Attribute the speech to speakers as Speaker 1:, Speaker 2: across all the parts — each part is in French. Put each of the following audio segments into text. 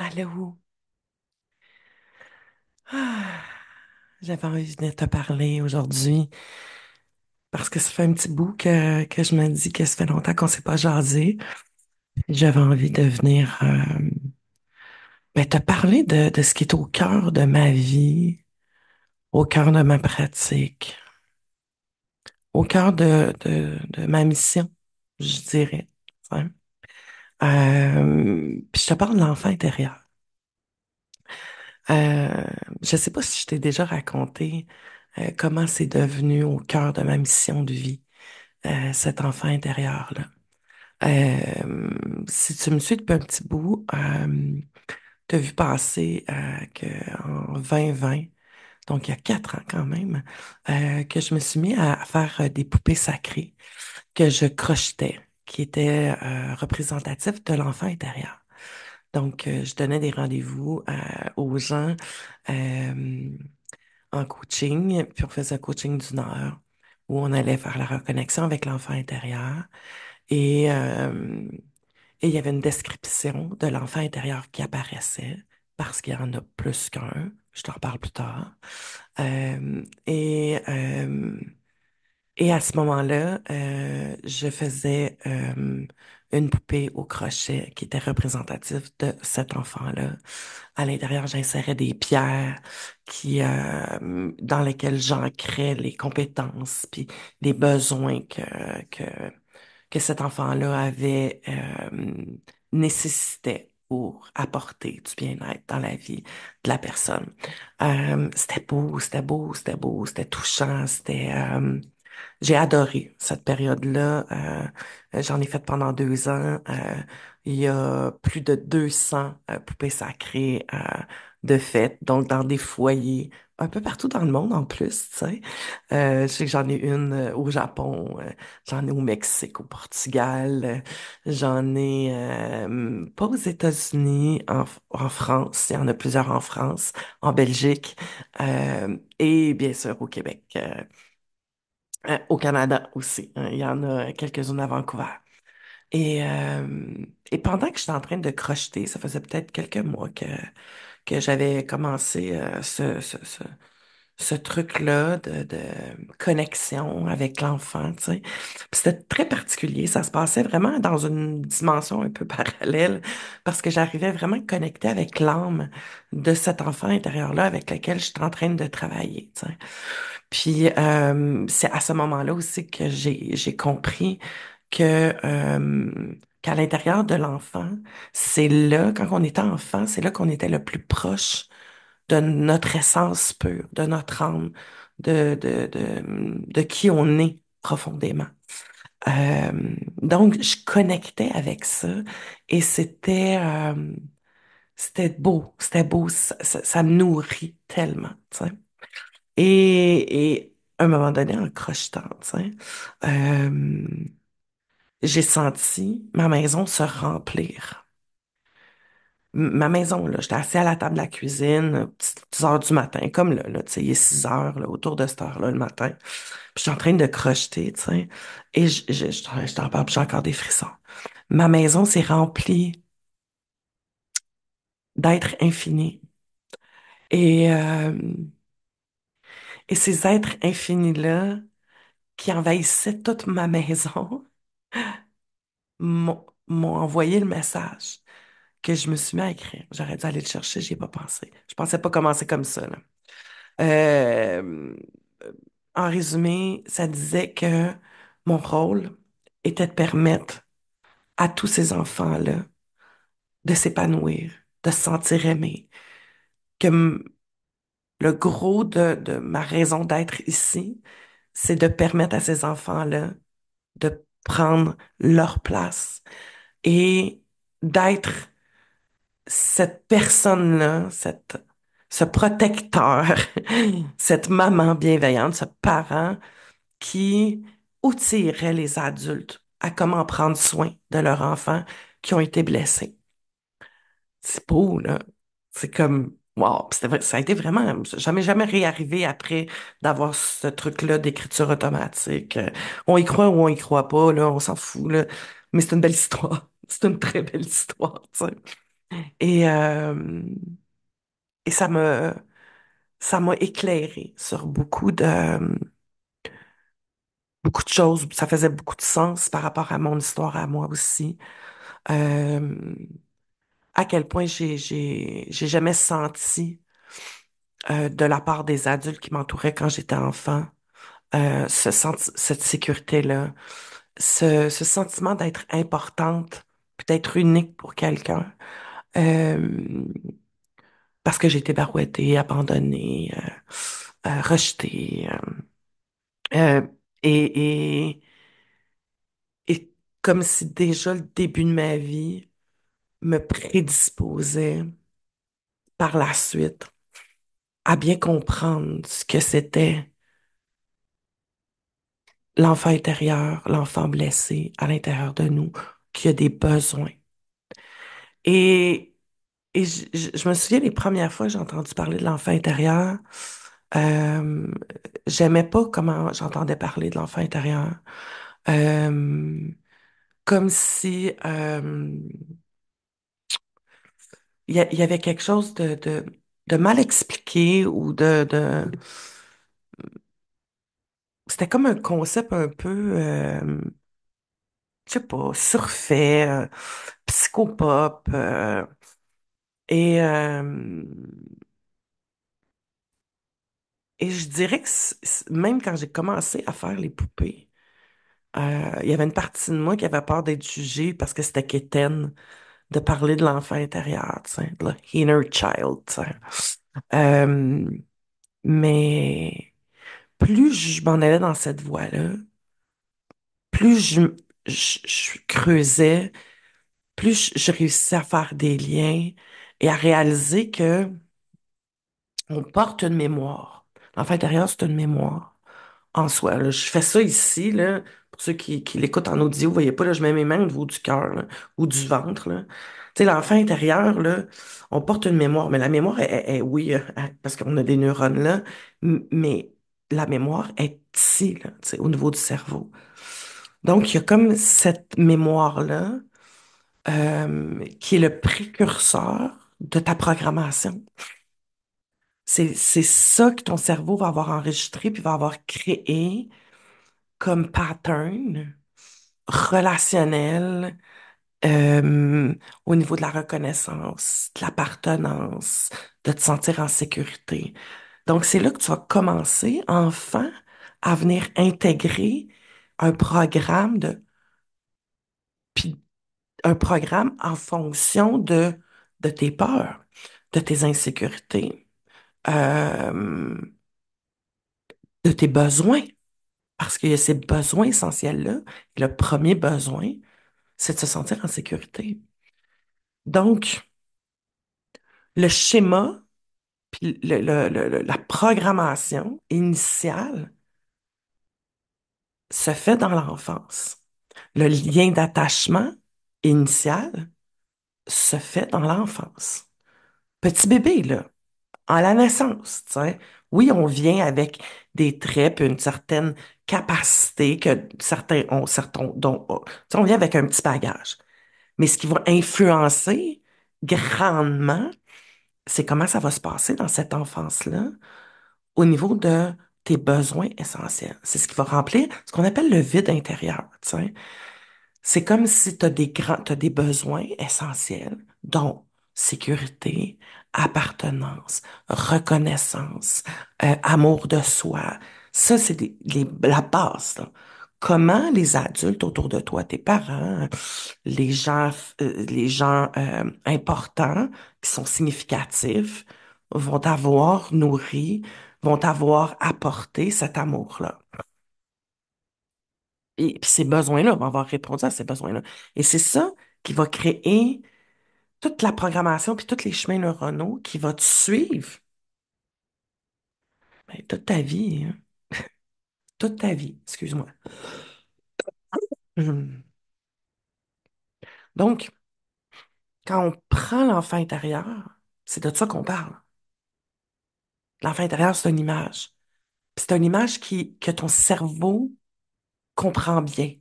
Speaker 1: Allô? Ah, j'avais envie de te parler aujourd'hui parce que ça fait un petit bout que je me dis que ça fait longtemps qu'on s'est pas jasé. J'avais envie de venir te parler de ce qui est au cœur de ma vie, au cœur de ma pratique, au cœur de ma mission, je dirais. Hein. Puis je te parle de l'enfant intérieur. Euh, je sais pas si je t'ai déjà raconté comment c'est devenu au cœur de ma mission de vie. Cet enfant intérieur-là. Si tu me suis depuis un petit bout, tu as vu passer qu'en 2020, donc il y a 4 ans quand même, que je me suis mis à faire des poupées sacrées que je crochetais, qui étaient représentatifs de l'enfant intérieur. Donc, je donnais des rendez-vous aux gens euh, en coaching, puis on faisait un coaching d'1 heure où on allait faire la reconnexion avec l'enfant intérieur. Et, euh, et il y avait une description de l'enfant intérieur qui apparaissait, parce qu'il y en a plus qu'un. Je t'en reparle plus tard. Euh, et, euh, et à ce moment-là, je faisais une poupée au crochet qui était représentative de cet enfant-là. À l'intérieur, j'insérais des pierres dans lesquelles j'ancrais les compétences puis les besoins que cet enfant-là avait nécessitait pour apporter du bien-être dans la vie de la personne. C'était beau, c'était beau, c'était beau, c'était touchant, j'ai adoré cette période-là. J'en ai fait pendant 2 ans. Il y a plus de 200 poupées sacrées de fête, donc dans des foyers un peu partout dans le monde en plus, tu sais. Je sais que j'en ai une au Japon, j'en ai au Mexique, au Portugal, j'en ai pas aux États-Unis, en France, il y en a plusieurs en France, en Belgique et bien sûr au Québec. Au Canada aussi, hein. Il y en a quelques-unes à Vancouver. Et pendant que j'étais en train de crocheter, ça faisait peut-être quelques mois que j'avais commencé ce truc-là de connexion avec l'enfant, tu sais. Puis c'était très particulier. Ça se passait vraiment dans une dimension un peu parallèle parce que j'arrivais vraiment à connecter avec l'âme de cet enfant intérieur-là avec lequel j'étais en train de travailler, tu sais. Puis c'est à ce moment-là aussi que j'ai compris qu'à l'intérieur de l'enfant, c'est là, quand on était enfant, c'est là qu'on était le plus proche de notre essence pure, de notre âme, de qui on est profondément. Euh, donc, je connectais avec ça et c'était beau, ça me nourrit tellement, tu sais. Et à un moment donné, en crochetant, tu sais, euh, j'ai senti ma maison se remplir. Ma maison, là, j'étais assis à la table de la cuisine, 10 heures du matin, comme là, tu sais, il est 6 heures, là, autour de cette heure-là, le matin. Puis je suis en train de crocheter, tu sais, et je t'en parle, puis j'ai encore des frissons. Ma maison s'est remplie d'êtres infinis. Et, euh, et ces êtres infinis-là, qui envahissaient toute ma maison, m'ont envoyé le message que je me suis mis à écrire. J'aurais dû aller le chercher, j'y ai pas pensé. Je pensais pas commencer comme ça, là. Euh, En résumé, ça disait que mon rôle était de permettre à tous ces enfants-là de s'épanouir, de se sentir aimés, que le gros de ma raison d'être ici, c'est de permettre à ces enfants-là de prendre leur place et d'être cette personne-là, ce protecteur, cette maman bienveillante, ce parent qui outillerait les adultes à comment prendre soin de leurs enfants qui ont été blessés. C'est beau, là. C'est comme, wow. Ça a été vraiment, jamais réarrivé après d'avoir ce truc-là d'écriture automatique. On y croit ou on y croit pas, là, on s'en fout, là. Mais c'est une belle histoire. C'est une très belle histoire, tu sais. Et, euh, et ça m'a éclairé sur beaucoup de choses. Ça faisait beaucoup de sens par rapport à mon histoire à moi aussi. Euh, à quel point j'ai jamais senti de la part des adultes qui m'entouraient quand j'étais enfant cette sécurité-là, ce sentiment d'être importante, puis d'être unique pour quelqu'un, euh, parce que j'ai été barouettée, abandonnée, rejetée, euh, et, et, et comme si déjà le début de ma vie me prédisposait par la suite à bien comprendre ce que c'était l'enfant intérieur, l'enfant blessé à l'intérieur de nous, qui a des besoins. Et, je me souviens les premières fois que j'ai entendu parler de l'enfant intérieur, euh, j'aimais pas comment j'entendais parler de l'enfant intérieur. Euh, Comme si il y avait quelque chose de mal expliqué ou c'était comme un concept un peu je sais pas, surfait, psychopop. Et, euh, et je dirais que même quand j'ai commencé à faire les poupées, il y avait une partie de moi qui avait peur d'être jugée parce que c'était quétaine de parler de l'enfant intérieur, tu sais, de l'inner child, tu sais. Euh, mais plus je m'en allais dans cette voie-là, plus je creusais, plus je réussissais à faire des liens et à réaliser que on porte une mémoire. L'enfant intérieur, c'est une mémoire en soi, là. Je fais ça ici, là, pour ceux qui l'écoutent en audio, vous voyez pas, là, je mets mes mains au niveau du cœur, là, ou du ventre, là. Tu sais, l'enfant intérieur, là, on porte une mémoire, mais la mémoire oui, parce qu'on a des neurones là, mais la mémoire est ici, là, tu sais, au niveau du cerveau. Donc, il y a comme cette mémoire-là, qui est le précurseur de ta programmation. C'est ça que ton cerveau va avoir enregistré puis va avoir créé comme pattern relationnel euh, au niveau de la reconnaissance, de l'appartenance, de te sentir en sécurité. Donc, c'est là que tu vas commencer, enfin, à venir intégrer un programme puis un programme en fonction de tes peurs, de tes insécurités, euh, de tes besoins. Parce qu'il y a ces besoins essentiels-là. Le premier besoin, c'est de se sentir en sécurité. Donc, le schéma, puis la programmation initiale se fait dans l'enfance. Le lien d'attachement initial se fait dans l'enfance. Petit bébé, là, à la naissance, tu sais. Oui, on vient avec des traits puis une certaine capacité que certains dont, tu sais, on vient avec un petit bagage. Mais ce qui va influencer grandement, c'est comment ça va se passer dans cette enfance-là au niveau de tes besoins essentiels. C'est ce qui va remplir ce qu'on appelle le vide intérieur, tu sais. C'est comme si t'as des besoins essentiels, dont sécurité, appartenance, reconnaissance, amour de soi. Ça, c'est la base, là. Comment les adultes autour de toi, tes parents, les gens importants qui sont significatifs, vont t'avoir nourri, vont t'avoir apporté cet amour-là. Et puis ces besoins-là vont avoir répondu à ces besoins-là. Et c'est ça qui va créer toute la programmation puis tous les chemins neuronaux qui va te suivre ben, toute ta vie, hein. Toute ta vie, excuse-moi. Hum. Donc, quand on prend l'enfant intérieur, c'est de ça qu'on parle. L'enfant intérieur, c'est une image. Puis c'est une image que ton cerveau comprend bien.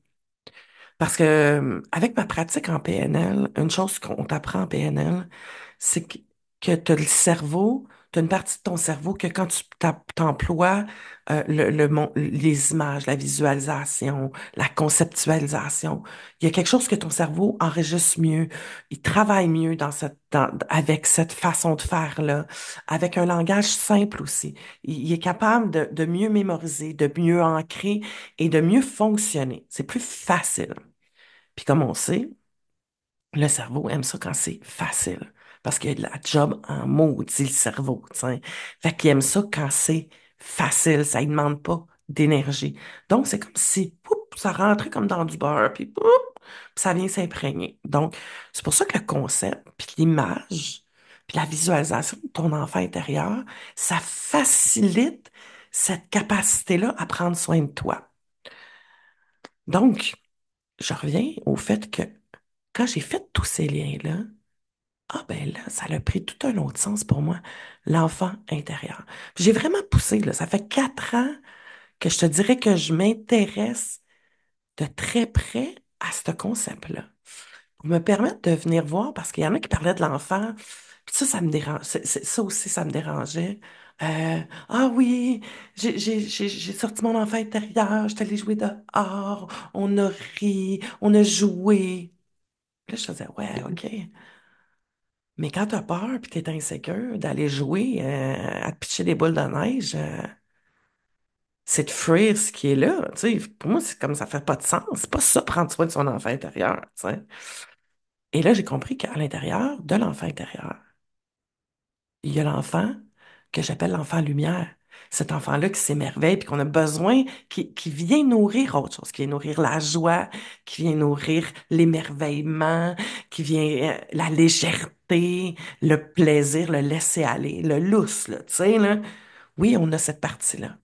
Speaker 1: Parce que avec ma pratique en PNL, une chose qu'on t'apprend en PNL, c'est que tu as le cerveau, tu as une partie de ton cerveau que quand tu t'emploies les images, la visualisation, la conceptualisation, il y a quelque chose que ton cerveau enregistre mieux, il travaille mieux avec cette façon de faire-là, avec un langage simple aussi. Il est capable de mieux mémoriser, de mieux ancrer et de mieux fonctionner. C'est plus facile. Puis comme on sait, le cerveau aime ça quand c'est facile. Parce qu'il y a de la job en maudit, le cerveau, tu sais. Fait qu'il aime ça quand c'est facile, ça ne demande pas d'énergie. Donc, c'est comme si, poup, ça rentrait comme dans du beurre, puis, poup, puis ça vient s'imprégner. Donc, c'est pour ça que le concept, puis l'image, puis la visualisation de ton enfant intérieur, ça facilite cette capacité-là à prendre soin de toi. Donc, je reviens au fait que quand j'ai fait tous ces liens-là, ah ben là, ça a pris tout un autre sens pour moi, l'enfant intérieur. J'ai vraiment poussé, là. Ça fait 4 ans que je te dirais que je m'intéresse de très près à ce concept-là. Pour me permettre de venir voir, parce qu'il y en a qui parlaient de l'enfant, puis ça me dérange. Ça aussi, ça me dérangeait. Ah oui, j'ai sorti mon enfant intérieur, je suis allée jouer dehors, on a ri, on a joué. Là, je faisais, ouais, OK. Mais quand t'as peur puis t'es insécure d'aller jouer à te pitcher des boules de neige, c'est de fuir ce qui est là. Tu sais, pour moi, c'est comme ça fait pas de sens. C'est pas ça prendre soin de son enfant intérieur. Tu sais. Et là, j'ai compris qu'à l'intérieur de l'enfant intérieur, il y a l'enfant que j'appelle l'enfant lumière. Cet enfant-là qui s'émerveille puis qu'on a besoin, qui vient nourrir autre chose, qui vient nourrir la joie, qui vient nourrir l'émerveillement, qui vient la légèreté, le plaisir, le laisser aller, le lousse, là, tu sais, là. Oui, on a cette partie-là.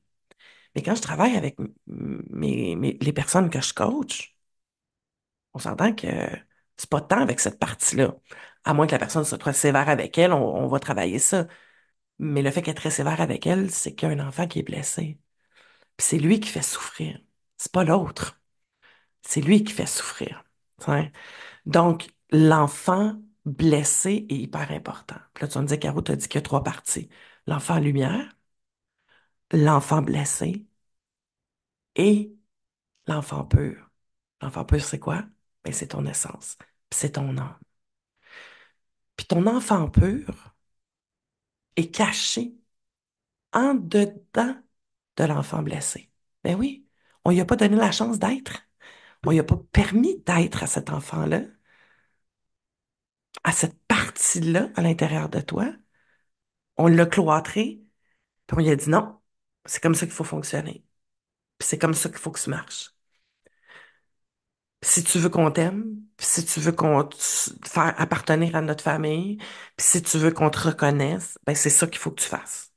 Speaker 1: Mais quand je travaille avec les personnes que je coach, on s'entend que c'est pas tant avec cette partie-là. À moins que la personne soit trop sévère avec elle, on va travailler ça. Mais le fait qu'elle est très sévère avec elle, c'est qu'il y a un enfant qui est blessé. Puis c'est lui qui fait souffrir. C'est pas l'autre. C'est lui qui fait souffrir. T'sais. Donc, l'enfant blessé est hyper important. Puis là, tu vas me dire, Caro, t'as dit qu'il y a 3 parties. L'enfant lumière, l'enfant blessé et l'enfant pur. L'enfant pur, c'est quoi? Ben, c'est ton essence. Puis c'est ton âme. Puis ton enfant pur est caché en dedans de l'enfant blessé. Ben oui, on lui a pas donné la chance d'être. On lui a pas permis d'être à cet enfant-là, à cette partie-là à l'intérieur de toi. On l'a cloîtré, puis on lui a dit non, c'est comme ça qu'il faut fonctionner. Puis c'est comme ça qu'il faut que tu marches. Puis si tu veux qu'on t'aime, puis si tu veux qu'on te faire appartenir à notre famille, puis si tu veux qu'on te reconnaisse, ben c'est ça qu'il faut que tu fasses.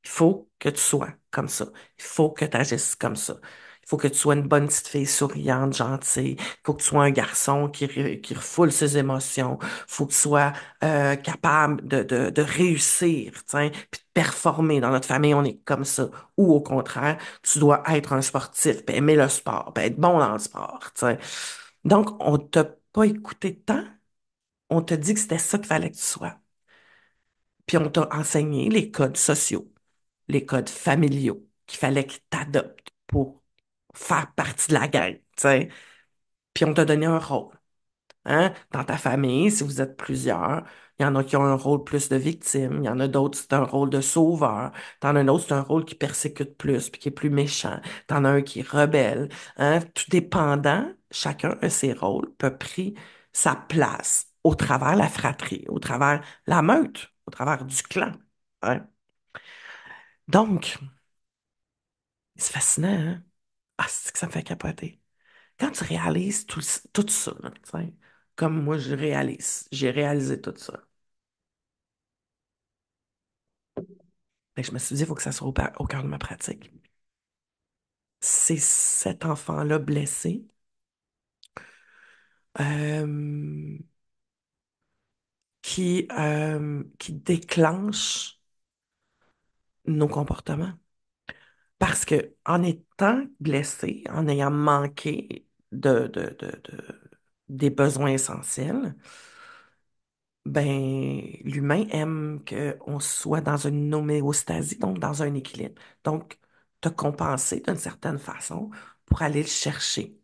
Speaker 1: Il faut que tu sois comme ça. Il faut que tu agisses comme ça. Il faut que tu sois une bonne petite fille souriante, gentille. Il faut que tu sois un garçon qui refoule ses émotions. Il faut que tu sois capable de réussir, t'sais, puis de performer. Dans notre famille, on est comme ça. Ou au contraire, tu dois être un sportif, puis aimer le sport, puis être bon dans le sport. T'sais. Donc, on t'a pas écouté tant. On t'a dit que c'était ça qu'il fallait que tu sois. Puis on t'a enseigné les codes sociaux, les codes familiaux qu'il fallait qu'ils t'adoptent pour faire partie de la gang, tu sais. Puis on t'a donné un rôle, hein. Dans ta famille, si vous êtes plusieurs, il y en a qui ont un rôle plus de victime, il y en a d'autres, c'est un rôle de sauveur, t'en as un autre, c'est un rôle qui persécute plus, puis qui est plus méchant, t'en as un qui est rebelle, hein. Tout dépendant, chacun a ses rôles, peut pris sa place au travers la fratrie, au travers la meute, au travers du clan, hein. Donc, c'est fascinant, hein? Ah, c'est que ça me fait capoter. Quand tu réalises tout ça, là, tu sais, comme moi je réalise, j'ai réalisé tout ça. Fait que je me suis dit, il faut que ça soit au cœur de ma pratique. C'est cet enfant-là blessé euh, qui déclenche nos comportements. Parce que en étant blessé, en ayant manqué des besoins essentiels, ben, l'humain aime qu'on soit dans une homéostasie, donc dans un équilibre. Donc, te compenser d'une certaine façon pour aller le chercher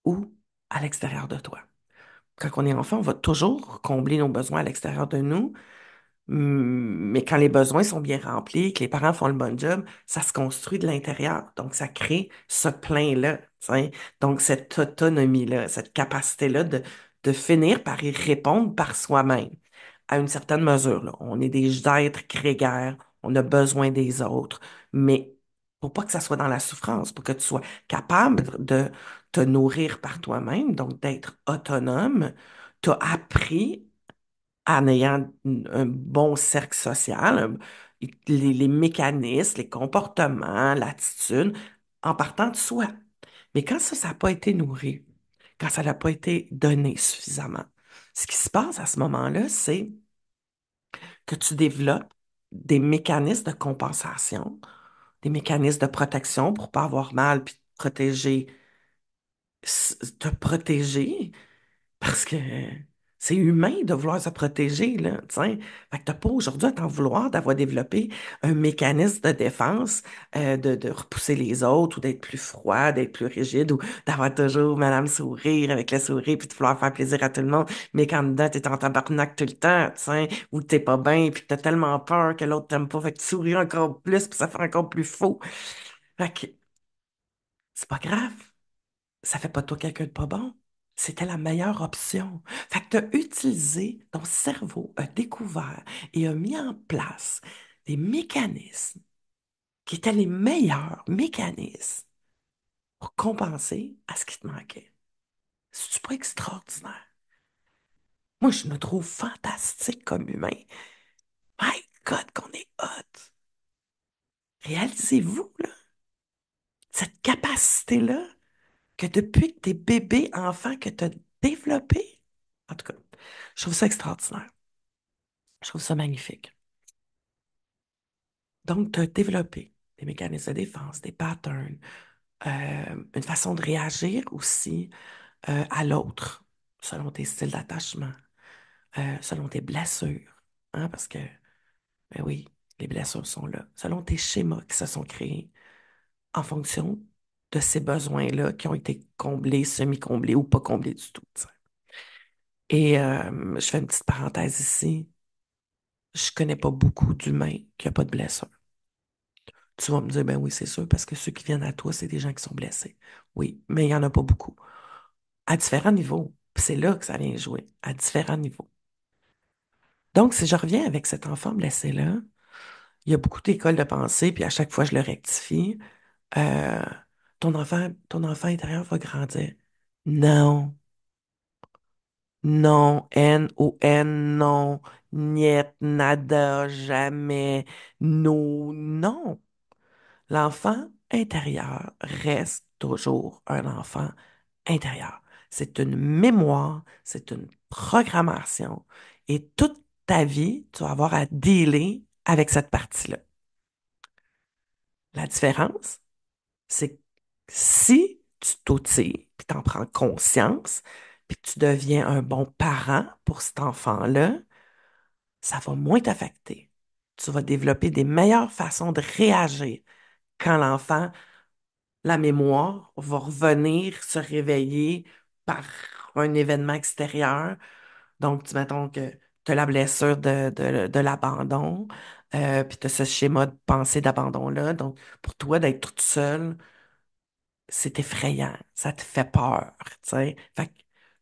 Speaker 1: ou à l'extérieur de toi. Quand on est enfant, on va toujours combler nos besoins à l'extérieur de nous, mais quand les besoins sont bien remplis, que les parents font le bon job, ça se construit de l'intérieur. Donc, ça crée ce plein-là, tu sais. Donc, cette autonomie-là, cette capacité-là de finir par y répondre par soi-même, à une certaine mesure, là. On est des êtres grégaires, on a besoin des autres, mais pour pas que ça soit dans la souffrance, pour que tu sois capable de te nourrir par toi-même, donc d'être autonome, tu as appris en ayant un bon cercle social, les mécanismes, les comportements, l'attitude, en partant de soi. Mais quand ça n'a pas été nourri, quand ça n'a pas été donné suffisamment, ce qui se passe à ce moment-là, c'est que tu développes des mécanismes de compensation, des mécanismes de protection pour pas avoir mal, puis te protéger parce que c'est humain de vouloir se protéger, là, tu sais. Fait que t'as pas aujourd'hui à t'en vouloir d'avoir développé un mécanisme de défense, de repousser les autres ou d'être plus froid, d'être plus rigide ou d'avoir toujours Madame Sourire avec le sourire puis de vouloir faire plaisir à tout le monde. Mais quand dedans, t'es en tabarnak tout le temps, tu sais, ou t'es pas bien puis que t'as tellement peur que l'autre t'aime pas, fait que tu souris encore plus puis ça fait encore plus faux. Fait que c'est pas grave. Ça fait pas de toi quelqu'un de pas bon. C'était la meilleure option. Fait que tu as utilisé, ton cerveau a découvert et a mis en place des mécanismes qui étaient les meilleurs mécanismes pour compenser à ce qui te manquait. C'est pas extraordinaire. Moi, je me trouve fantastique comme humain. My God, qu'on est hot. Réalisez-vous, là, cette capacité-là que depuis que t'es bébé, enfant, que tu as développé. En tout cas, je trouve ça extraordinaire. Je trouve ça magnifique. Donc, tu as développé des mécanismes de défense, des patterns, une façon de réagir aussi à l'autre, selon tes styles d'attachement, selon tes blessures. Hein, parce que, ben oui, les blessures sont là. Selon tes schémas qui se sont créés en fonction de ces besoins-là qui ont été comblés, semi-comblés ou pas comblés du tout. Tu sais. Et je fais une petite parenthèse ici. Je connais pas beaucoup d'humains qui n'ont pas de blessures. Tu vas me dire, ben oui, c'est sûr, parce que ceux qui viennent à toi, c'est des gens qui sont blessés. Oui, mais il n'y en a pas beaucoup. À différents niveaux. Puis c'est là que ça vient jouer, à différents niveaux. Donc, si je reviens avec cet enfant blessé-là, il y a beaucoup d'écoles de pensée, puis à chaque fois, je le rectifie. Euh, ton enfant intérieur va grandir. Non, non, N-O-N, non, niet, nada, jamais, non, non. L'enfant intérieur reste toujours un enfant intérieur. C'est une mémoire, c'est une programmation. Et toute ta vie, tu vas avoir à dealer avec cette partie-là. La différence, c'est que si tu t'outils, puis tu en prends conscience, puis que tu deviens un bon parent pour cet enfant-là, ça va moins t'affecter. Tu vas développer des meilleures façons de réagir quand l'enfant la mémoire va revenir se réveiller par un événement extérieur. Donc, mettons que tu as la blessure de l'abandon, puis tu as ce schéma de pensée d'abandon-là. Donc, pour toi, d'être toute seule, c'est effrayant, ça te fait peur, tu sais. Fait que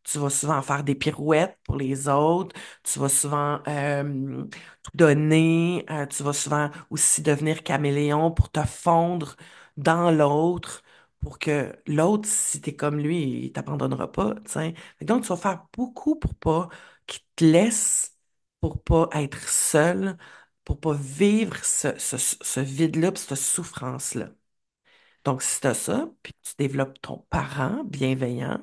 Speaker 1: tu vas souvent faire des pirouettes pour les autres, tu vas souvent tout donner, tu vas souvent aussi devenir caméléon pour te fondre dans l'autre, pour que l'autre, si t'es comme lui, il t'abandonnera pas, tu sais. Fait que donc, tu vas faire beaucoup pour pas qu'il te laisse, pour pas être seul, pour pas vivre ce vide-là, puis cette souffrance-là. Donc, si tu as ça, puis que tu développes ton parent bienveillant,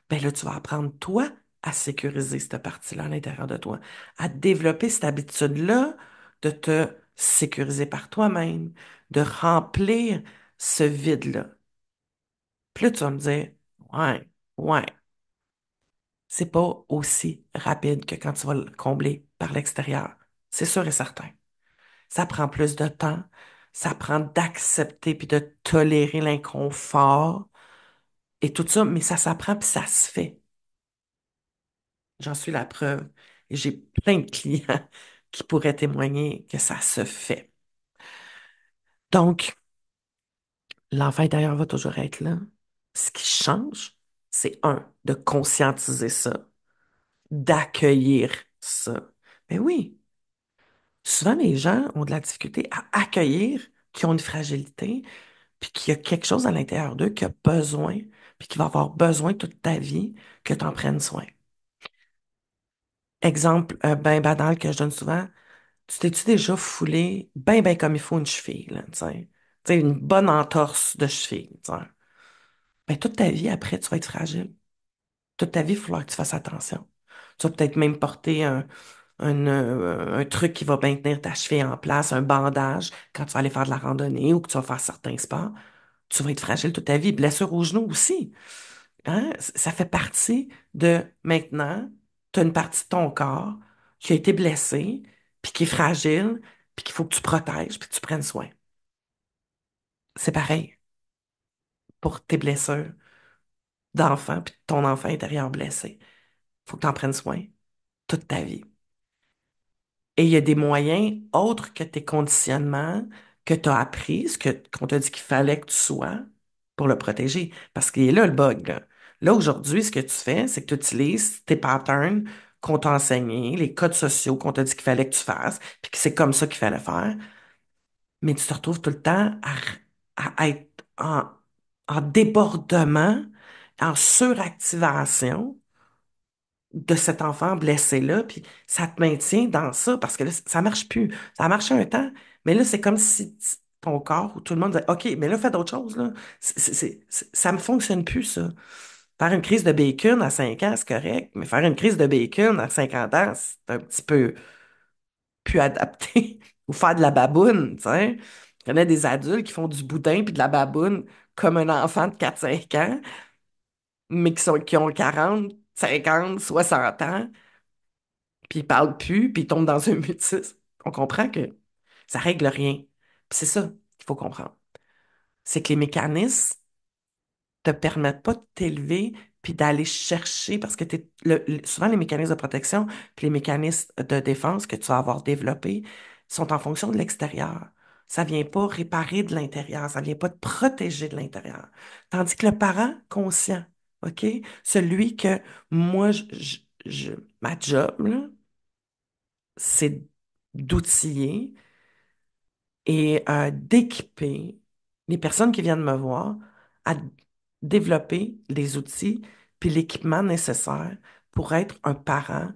Speaker 1: ben là, tu vas apprendre, toi, à sécuriser cette partie-là à l'intérieur de toi, à développer cette habitude-là de te sécuriser par toi-même, de remplir ce vide-là. Puis là, tu vas me dire, ouais. Ouais, c'est pas aussi rapide que quand tu vas le combler par l'extérieur. C'est sûr et certain. Ça prend plus de temps. Ça prend d'accepter puis de tolérer l'inconfort et tout ça, mais ça s'apprend puis ça se fait. J'en suis la preuve. Et j'ai plein de clients qui pourraient témoigner que ça se fait. Donc, l'enfant intérieur va toujours être là. Ce qui change, c'est de conscientiser ça, d'accueillir ça. Mais oui, souvent les gens ont de la difficulté à accueillir qu'ils ont une fragilité, puis qu'il y a quelque chose à l'intérieur d'eux qui a besoin, puis qui va avoir besoin toute ta vie que tu en prennes soin. Exemple ben banal que je donne souvent, tu t'es-tu déjà foulé ben comme il faut une cheville, là, tu sais? Tu sais, une bonne entorse de cheville, tu sais. Ben, toute ta vie, après, tu vas être fragile. Toute ta vie, il va falloir que tu fasses attention. Tu vas peut-être même porter un truc qui va maintenir ta cheville en place, un bandage, quand tu vas aller faire de la randonnée ou que tu vas faire certains sports. Tu vas être fragile toute ta vie. Blessure au genou aussi. Hein? Ça fait partie de maintenant, tu as une partie de ton corps qui a été blessée, puis qui est fragile, puis qu'il faut que tu protèges, puis que tu prennes soin. C'est pareil pour tes blessures d'enfant, puis ton enfant intérieur blessé. Faut que tu en prennes soin toute ta vie. Et il y a des moyens autres que tes conditionnements que tu as appris, qu'on t'a dit qu'il fallait que tu sois pour le protéger. Parce qu'il est là le bug, là. Là, aujourd'hui, ce que tu fais, c'est que tu utilises tes patterns qu'on t'a enseignés, les codes sociaux qu'on t'a dit qu'il fallait que tu fasses, puis que c'est comme ça qu'il fallait faire. Mais tu te retrouves tout le temps à être en débordement, en suractivation de cet enfant blessé-là, puis ça te maintient dans ça parce que là, ça marche plus. Ça a marché un temps, mais là, c'est comme si ton corps ou tout le monde disait, OK, mais là, fais d'autres choses, là. Ça me fonctionne plus, ça. Faire une crise de bacon à 5 ans, c'est correct, mais faire une crise de bacon à 50 ans, c'est un petit peu plus adapté. Ou faire de la baboune, tu sais. Il y en a des adultes qui font du boudin puis de la baboune comme un enfant de 4 5 ans, mais qui ont 40 50 60 ans puis ils parlent plus, puis ils tombent dans un mutisme. On comprend que ça règle rien. Puis c'est ça qu'il faut comprendre. C'est que les mécanismes te permettent pas de t'élever puis d'aller chercher, parce que souvent les mécanismes de protection puis les mécanismes de défense que tu vas avoir développés sont en fonction de l'extérieur. Ça vient pas réparer de l'intérieur, ça vient pas te protéger de l'intérieur. Tandis que le parent conscient, OK? Celui que moi, ma job, là, c'est d'outiller et d'équiper les personnes qui viennent me voir à développer les outils puis l'équipement nécessaire pour être un parent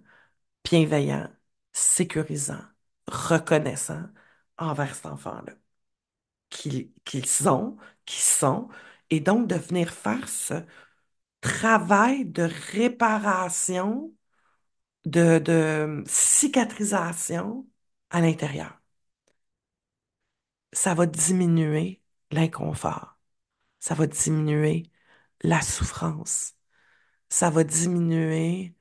Speaker 1: bienveillant, sécurisant, reconnaissant envers cet enfant-là, qu'ils ont, qui sont, et donc de venir faire ce travail de réparation, de cicatrisation à l'intérieur. Ça va diminuer l'inconfort, ça va diminuer la souffrance, ça va diminuer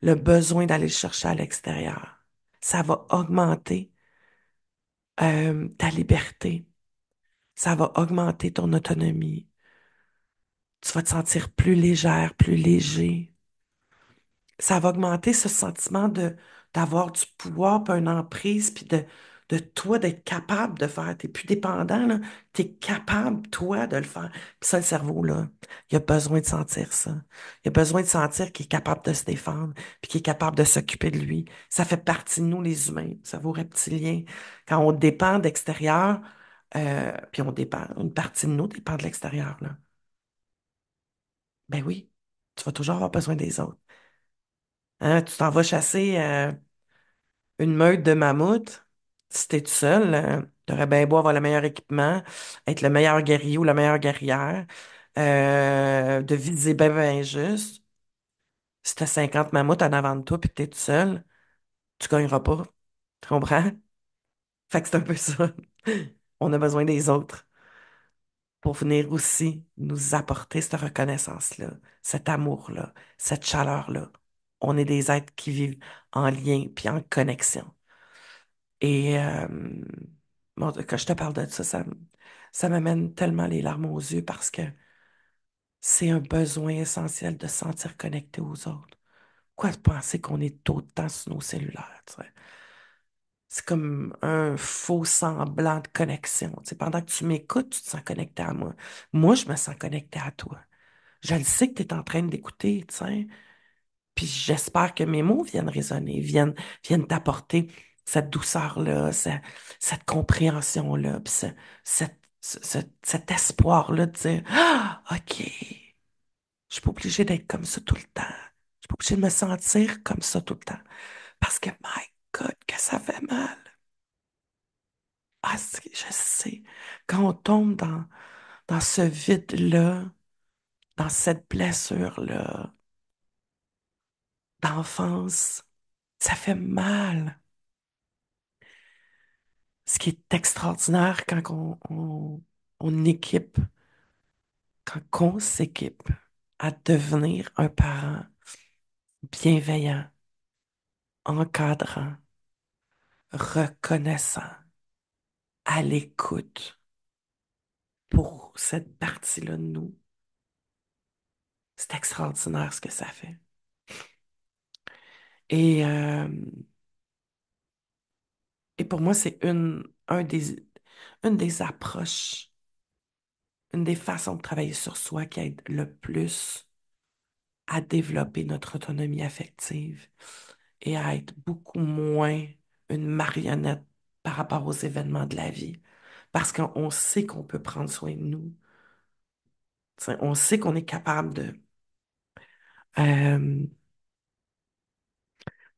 Speaker 1: le besoin d'aller le chercher à l'extérieur. Ça va augmenter ta liberté, ça va augmenter ton autonomie. Tu vas te sentir plus légère, plus léger. Ça va augmenter ce sentiment d'avoir du pouvoir, puis une emprise, puis de toi d'être capable de faire. T'es plus dépendant, là. T'es capable, toi, de le faire. Puis ça, le cerveau, là, il a besoin de sentir ça. Il a besoin de sentir qu'il est capable de se défendre, puis qu'il est capable de s'occuper de lui. Ça fait partie de nous, les humains, le cerveau reptilien. Quand on dépend d'extérieur, puis on dépend, une partie de nous dépend de l'extérieur, là. Ben oui, tu vas toujours avoir besoin des autres. Hein, tu t'en vas chasser une meute de mammouths. Si t'es tout seul, t'aurais bien beau avoir le meilleur équipement, être le meilleur guerrier ou la meilleure guerrière, de viser bien juste. Si t'as 50 mammouths en avant de toi puis que t'es tout seul, tu gagneras pas. Tu comprends? Fait que c'est un peu ça. On a besoin des autres. pour venir aussi nous apporter cette reconnaissance-là, cet amour-là, cette chaleur-là. On est des êtres qui vivent en lien puis en connexion. Et bon, quand je te parle de ça, ça m'amène tellement les larmes aux yeux parce que c'est un besoin essentiel de se sentir connecté aux autres. Quoi de penser qu'on est autant sur nos cellulaires, tu sais? C'est comme un faux semblant de connexion. Tu sais, pendant que tu m'écoutes, tu te sens connecté à moi. Moi, je me sens connecté à toi. Je le sais que tu es en train d'écouter, tu sais. Puis j'espère que mes mots viennent résonner, viennent t'apporter cette douceur-là, cette compréhension-là, puis cet espoir-là de dire, ah, OK, je suis pas obligée d'être comme ça tout le temps. Je suis pas obligée de me sentir comme ça tout le temps. Parce que, my God, que ça fait mal. Ah, je sais. Quand on tombe dans ce vide-là, dans cette blessure-là, d'enfance, ça fait mal. Ce qui est extraordinaire quand on équipe, quand on s'équipe à devenir un parent bienveillant, encadrant, reconnaissant, à l'écoute pour cette partie-là de nous. C'est extraordinaire ce que ça fait. Et, euh, et pour moi, c'est une des approches, une des façons de travailler sur soi qui aide le plus à développer notre autonomie affective et à être beaucoup moins une marionnette par rapport aux événements de la vie. Parce qu'on sait qu'on peut prendre soin de nous. T'sais, on sait qu'on est capable de... Euh,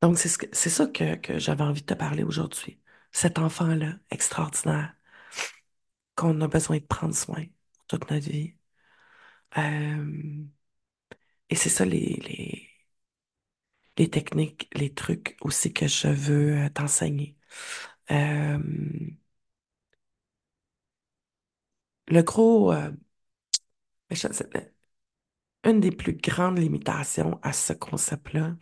Speaker 1: donc, c'est ça que j'avais envie de te parler aujourd'hui. Cet enfant-là, extraordinaire, qu'on a besoin de prendre soin toute notre vie. Euh, et c'est ça les techniques, les trucs aussi que je veux t'enseigner. Euh, le gros, une des plus grandes limitations à ce concept-là,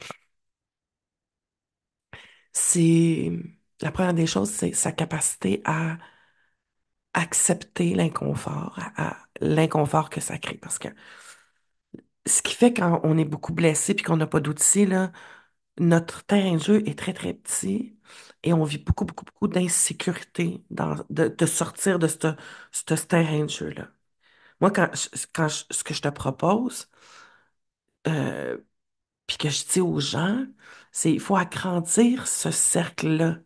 Speaker 1: c'est la première des choses, c'est sa capacité à accepter l'inconfort, à l'inconfort que ça crée. Parce que ce qui fait quand on est beaucoup blessé puis qu'on n'a pas d'outils, là, notre terrain de jeu est très, très petit et on vit beaucoup, beaucoup, beaucoup d'insécurité de sortir de ce terrain de jeu-là. Moi, ce que je te propose, euh, puis que je dis aux gens, c'est il faut agrandir ce cercle-là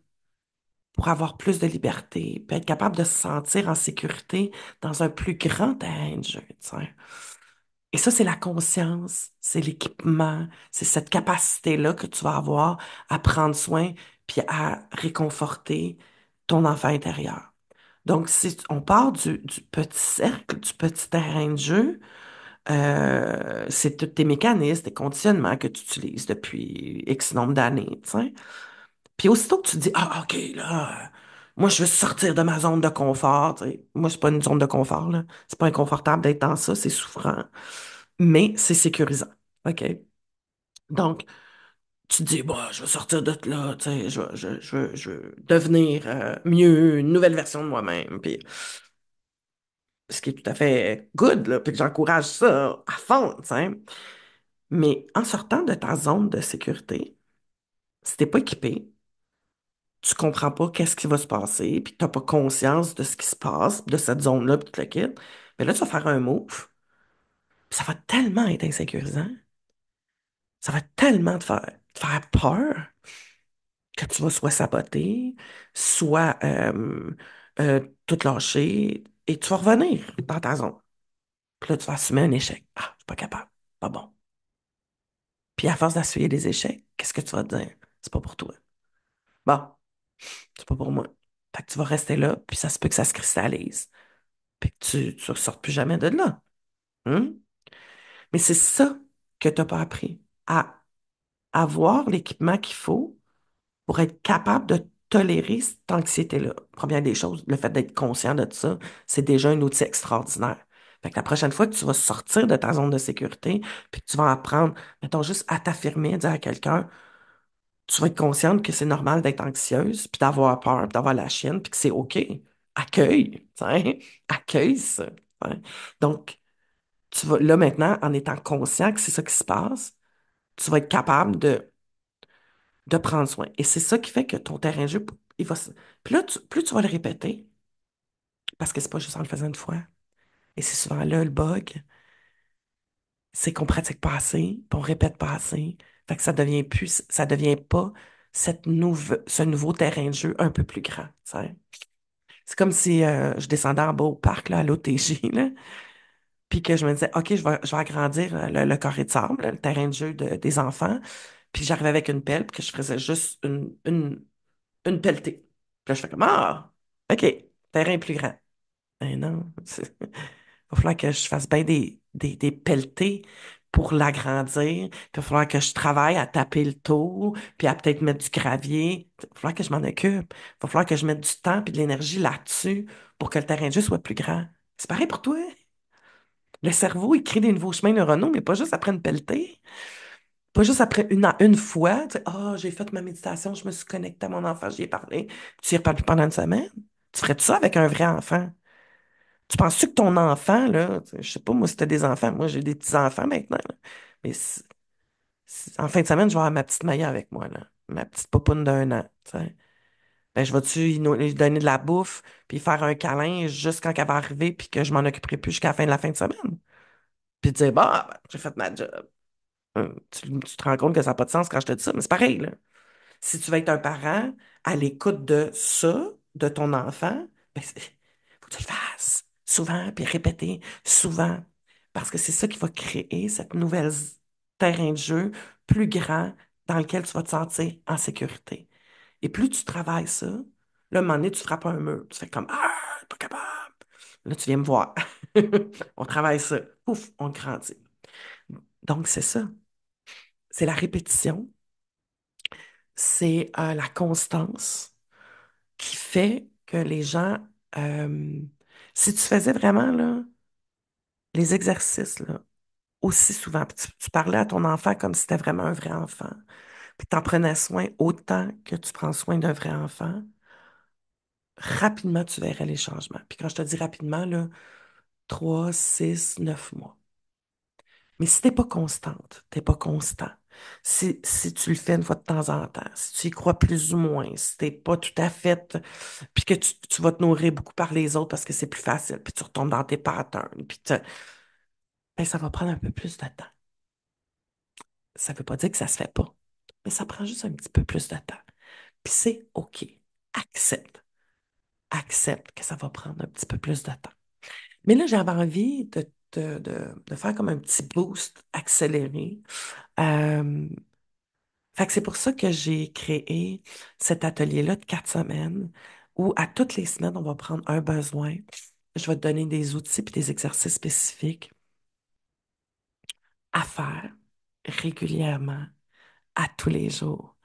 Speaker 1: pour avoir plus de liberté, puis être capable de se sentir en sécurité dans un plus grand terrain de jeu, tu sais. Et ça, c'est la conscience, c'est l'équipement, c'est cette capacité-là que tu vas avoir à prendre soin puis à réconforter ton enfant intérieur. Donc, si on part du petit cercle, du petit terrain de jeu, c'est tous tes mécanismes, tes conditionnements que tu utilises depuis X nombre d'années, tu sais. Puis aussitôt que tu te dis, ah, OK, là, moi, je veux sortir de ma zone de confort, tu sais. Moi, c'est pas une zone de confort, là. C'est pas inconfortable d'être dans ça, c'est souffrant, mais c'est sécurisant. OK? Donc, tu te dis, bah, je veux sortir de là, tu sais, je veux devenir mieux, une nouvelle version de moi-même, puis ce qui est tout à fait good, là, puis que j'encourage ça à fond, tu sais. Mais en sortant de ta zone de sécurité, si t'es pas équipé, tu comprends pas qu'est-ce qui va se passer, puis t'as pas conscience de ce qui se passe, de cette zone-là, puis tu le quittes, mais là, tu vas faire un move, puis ça va tellement être insécurisant, ça va tellement te faire peur que tu vas soit saboter, soit tout lâcher, et tu vas revenir dans ta zone. Puis là, tu vas assumer un échec. Ah, je suis pas capable, pas bon. Puis à force d'assumer des échecs, qu'est-ce que tu vas te dire? C'est pas pour toi. Bon, c'est pas pour moi. Fait que tu vas rester là, puis ça se peut que ça se cristallise, puis que tu ressortes plus jamais de là. Hein? Mais c'est ça que tu n'as pas appris, à avoir l'équipement qu'il faut pour être capable de tolérer cette anxiété-là. Première des choses, le fait d'être conscient de ça, c'est déjà un outil extraordinaire. Fait que la prochaine fois que tu vas sortir de ta zone de sécurité, puis que tu vas apprendre, mettons, juste à t'affirmer, à dire à quelqu'un, tu vas être consciente que c'est normal d'être anxieuse, puis d'avoir peur, puis d'avoir la chienne, puis que c'est OK. Accueille, tu sais, accueille ça. Ouais. Donc, tu vas, là maintenant, en étant conscient que c'est ça qui se passe, tu vas être capable de prendre soin. Et c'est ça qui fait que ton terrain de jeu, il va se... Puis là, plus tu vas le répéter, parce que c'est pas juste en le faisant une fois, et c'est souvent là le bug, c'est qu'on pratique pas assez, puis on répète pas assez. Fait que ça devient pas ce nouveau terrain de jeu un peu plus grand, tu sais. C'est comme si je descendais en bas au parc, là, à l'OTJ, là, puis que je me disais, OK, je vais agrandir le carré de sable, le terrain de jeu des enfants, puis j'arrivais avec une pelle, puis que je faisais juste une pelletée. Puis là, je fais comme, ah, OK, terrain plus grand. Ben non, il va falloir que je fasse bien des pelletés pour l'agrandir. Puis il va falloir que je travaille à taper le tour, puis à peut-être mettre du gravier. Il va falloir que je m'en occupe. Il va falloir que je mette du temps et de l'énergie là-dessus pour que le terrain de jeu soit plus grand. C'est pareil pour toi. Le cerveau, il crée des nouveaux chemins neuronaux, mais pas juste après une pelletée. Pas juste après une fois. Tu sais, ah, j'ai fait ma méditation, je me suis connecté à mon enfant, j'y ai parlé. Tu y reparles plus pendant une semaine. Tu ferais ça avec un vrai enfant? Tu penses-tu que ton enfant, là, tu sais, je sais pas, moi, si t'as des enfants, moi, j'ai des petits-enfants maintenant, là. Mais en fin de semaine, je vais avoir ma petite Maya avec moi, là. Ma petite popoune d'1 an, tu sais. Ben, je vais-tu lui donner de la bouffe, puis faire un câlin juste quand elle va arriver, puis que je m'en occuperai plus jusqu'à la fin de semaine? Puis dire, bah, ben, j'ai fait ma job. Tu te rends compte que ça n'a pas de sens quand je te dis ça, mais c'est pareil, là. Si tu veux être un parent à l'écoute de ça, de ton enfant, ben, faut que tu le fasses souvent, puis répéter souvent. Parce que c'est ça qui va créer cette nouvelle terrain de jeu plus grand dans lequel tu vas te sentir en sécurité. Et plus tu travailles ça, là, à un moment donné, tu frappes un mur. Tu fais comme, ah, pas capable. Là, tu viens me voir. On travaille ça. Pouf, on grandit. Donc, c'est ça. C'est la répétition, c'est la constance qui fait que les gens, euh, si tu faisais vraiment là, les exercices là, aussi souvent, puis tu parlais à ton enfant comme si c'était vraiment un vrai enfant, puis tu en prenais soin autant que tu prends soin d'un vrai enfant, rapidement tu verrais les changements. Puis quand je te dis rapidement, là, 3, 6, 9 mois. Mais si t'es pas constante, t'es pas constant, si tu le fais une fois de temps en temps, si tu y crois plus ou moins, si t'es pas tout à fait, puis que tu vas te nourrir beaucoup par les autres parce que c'est plus facile, puis tu retombes dans tes patterns, ben, ça va prendre un peu plus de temps. Ça veut pas dire que ça se fait pas, mais ça prend juste un petit peu plus de temps. Puis c'est OK. Accepte. Accepte que ça va prendre un petit peu plus de temps. Mais là, j'avais envie de faire comme un petit boost accéléré. Euh, Fait que c'est pour ça que j'ai créé cet atelier-là de 4 semaines où à toutes les semaines, on va prendre un besoin. Je vais te donner des outils et des exercices spécifiques à faire régulièrement, à tous les jours.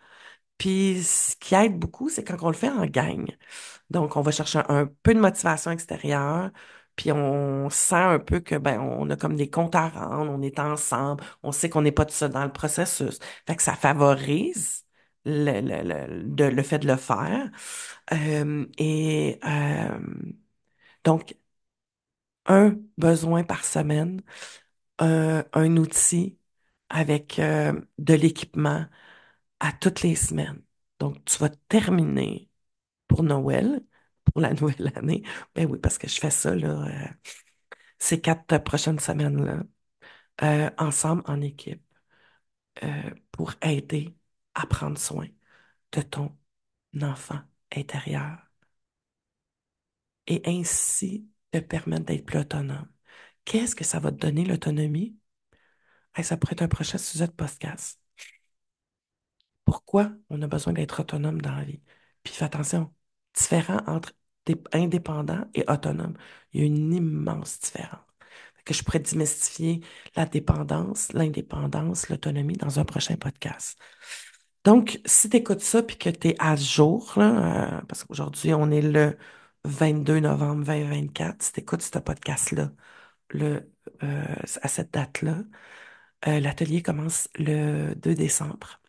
Speaker 1: Puis ce qui aide beaucoup, c'est quand on le fait en gang. Donc, on va chercher un peu de motivation extérieure, puis on sent un peu que ben on a comme des comptes à rendre, on est ensemble, on sait qu'on n'est pas tout seul dans le processus. Fait que ça favorise le fait de le faire. Donc, un besoin par semaine, un outil avec de l'équipement à toutes les semaines. Donc, tu vas terminer pour Noël, pour la nouvelle année. Ben oui, parce que je fais ça, là, ces 4 prochaines semaines-là, ensemble en équipe, pour aider à prendre soin de ton enfant intérieur et ainsi te permettre d'être plus autonome. Qu'est-ce que ça va te donner, l'autonomie? Hey, ça pourrait être un prochain sujet de podcast. Pourquoi on a besoin d'être autonome dans la vie? Puis fais attention, différent entre indépendant et autonome. Il y a une immense différence. Fait que je pourrais démystifier la dépendance, l'indépendance, l'autonomie dans un prochain podcast. Donc, si tu écoutes ça puis que tu es à ce jour, là, parce qu'aujourd'hui, on est le 22 novembre 2024, si tu écoutes ce podcast-là, le, à cette date-là, l'atelier commence le 2 décembre.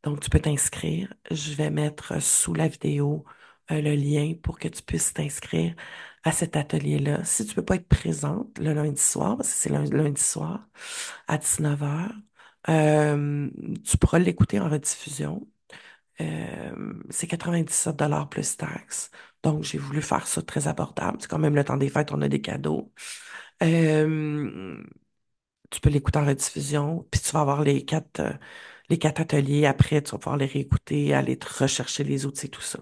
Speaker 1: Donc, tu peux t'inscrire. Je vais mettre sous la vidéo le lien pour que tu puisses t'inscrire à cet atelier-là. Si tu peux pas être présente le lundi soir, parce que c'est lundi soir à 19h, tu pourras l'écouter en rediffusion. C'est 97 $ plus taxes. Donc, j'ai voulu faire ça très abordable. C'est quand même le temps des fêtes, on a des cadeaux. Euh, Tu peux l'écouter en rediffusion, puis tu vas avoir les quatre ateliers. Après, tu vas pouvoir les réécouter, aller te rechercher les outils, tout ça.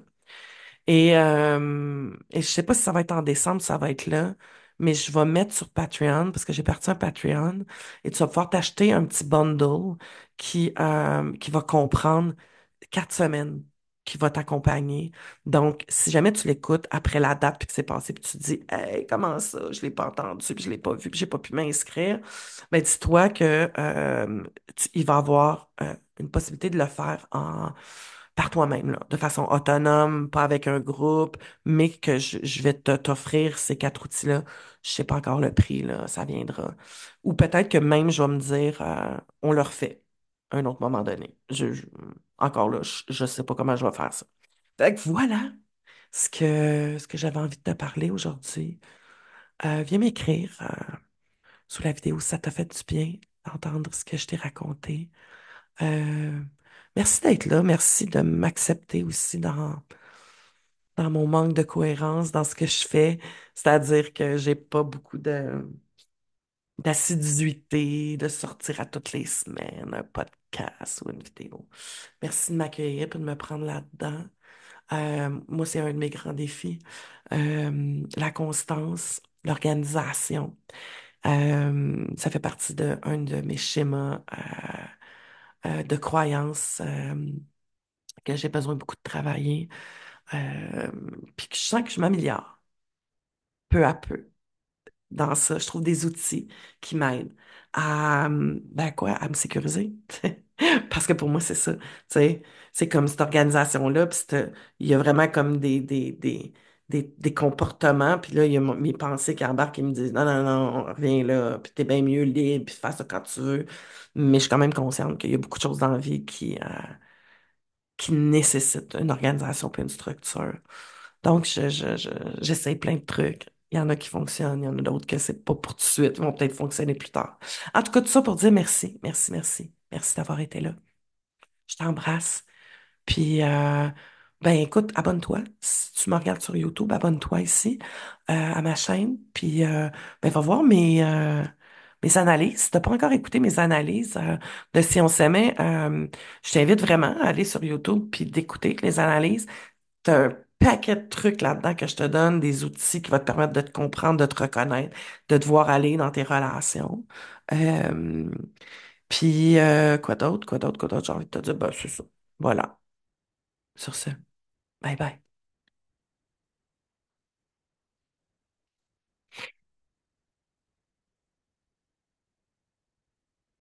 Speaker 1: Et je sais pas si ça va être en décembre, ça va être là, mais je vais mettre sur Patreon, parce que j'ai parti un Patreon, et tu vas pouvoir t'acheter un petit bundle qui va comprendre 4 semaines qui va t'accompagner. Donc, si jamais tu l'écoutes après la date puis que c'est passé, puis tu te dis, hey, comment ça, je l'ai pas entendu, puis je l'ai pas vu, puis j'ai pas pu m'inscrire, ben dis-toi que il va y avoir une possibilité de le faire par toi-même, là, de façon autonome, pas avec un groupe, mais que je vais t'offrir ces quatre outils-là. Je sais pas encore le prix, là, ça viendra. Ou peut-être que même je vais me dire, on le refait à un autre moment donné. Encore là, je sais pas comment je vais faire ça. Fait que voilà ce que j'avais envie de te parler aujourd'hui. Viens m'écrire sous la vidéo si ça t'a fait du bien d'entendre ce que je t'ai raconté. Euh, Merci d'être là. Merci de m'accepter aussi dans mon manque de cohérence dans ce que je fais. C'est-à-dire que j'ai pas beaucoup d'assiduité, de sortir à toutes les semaines, un podcast ou une vidéo. Merci de m'accueillir et de me prendre là-dedans. Moi, c'est un de mes grands défis. La constance, l'organisation. Ça fait partie de un de mes schémas de croyances que j'ai besoin beaucoup de travailler. Euh, Puis que je sens que je m'améliore peu à peu dans ça. Je trouve des outils qui m'aident ben quoi, à me sécuriser. Parce que pour moi, c'est ça. Tu sais, c'est comme cette organisation-là, puis il y a vraiment comme des comportements, puis là, il y a mes pensées qui embarquent et me disent non, non, non, reviens là, puis t'es bien mieux libre, puis fais ça quand tu veux. Mais je suis quand même consciente qu'il y a beaucoup de choses dans la vie qui nécessitent une organisation puis une structure. Donc, j'essaie plein de trucs. Il y en a qui fonctionnent, il y en a d'autres que c'est pas pour tout de suite, ils vont peut-être fonctionner plus tard. En tout cas, tout ça pour dire merci, merci, merci. Merci d'avoir été là. Je t'embrasse. Puis, ben écoute, abonne-toi. Si tu me regardes sur YouTube, abonne-toi ici à ma chaîne. Puis, ben va voir mes analyses. Si t'as pas encore écouté mes analyses de Si on s'aimait, je t'invite vraiment à aller sur YouTube puis d'écouter les analyses. T'as un paquet de trucs là-dedans que je te donne, des outils qui vont te permettre de te comprendre, de te reconnaître, de te voir aller dans tes relations. Euh, Puis, quoi d'autre, j'ai envie de te dire, ben, c'est ça. Voilà, sur ce, bye bye.